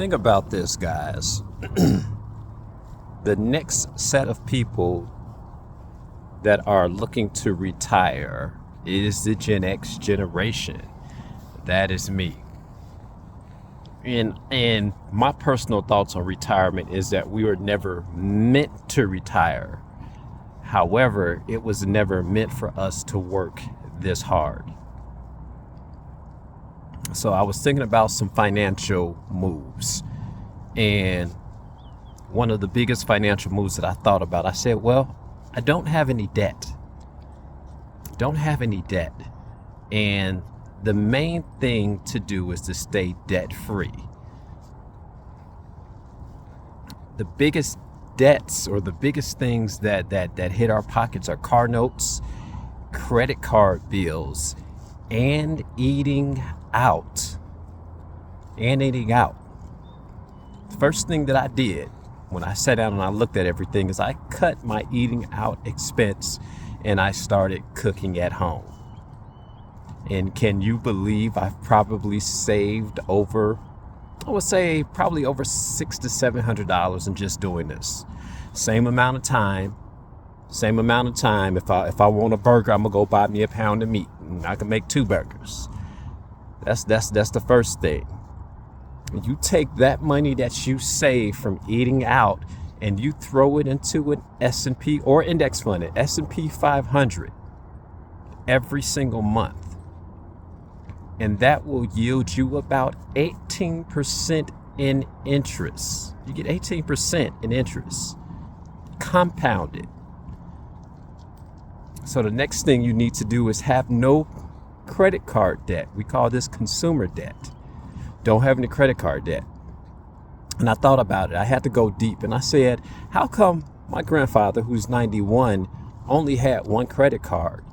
Think about this, guys. The next set of people that are looking to retire is the Gen X generation. That is me. And my personal thoughts on retirement is that we were never meant to retire. However, it was never meant for us to work this hard. So I was thinking about some financial moves. And one of the biggest financial moves that I thought about, I said, well, I don't have any debt. Don't have any debt. And the main thing to do is to stay debt free. The biggest debts or the biggest things that hit our pockets are car notes, credit card bills, and eating out. The first thing that I did when I sat down and I looked at everything is I cut my eating out expense and I started cooking at home. And can you believe I've probably saved over, I would say probably over $600 to $700 in just doing this. Same amount of time. If I want a burger, I'm gonna go buy me a pound of meat and I can make 2 burgers. That's the first thing. You take that money that you save from eating out and you throw it into an S&P or index fund, an S&P 500 every single month. And that will yield you about 18% in interest. You get 18% in interest, compounded. So the next thing you need to do is have no credit card debt. We call this consumer debt. Don't have any credit card debt. And I thought about it. I had to go deep. And I said, how come my grandfather, who's 91, only had 1 credit card?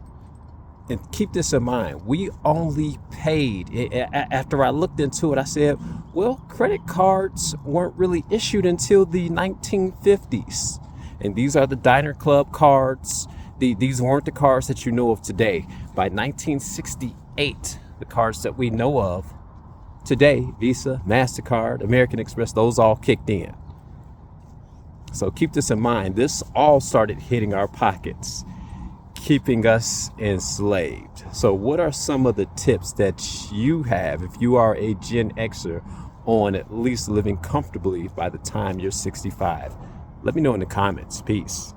And keep this in mind. We only paid, after I looked into it, I said, well, credit cards weren't really issued until the 1950s. And these are the diner club cards. These weren't the cards that you know of today. By 1968, the cards that we know of today, Visa, MasterCard, American Express, those all kicked in. So keep this in mind. This all started hitting our pockets, keeping us enslaved. So what are some of the tips that you have if you are a Gen Xer on at least living comfortably by the time you're 65? Let me know in the comments. Peace.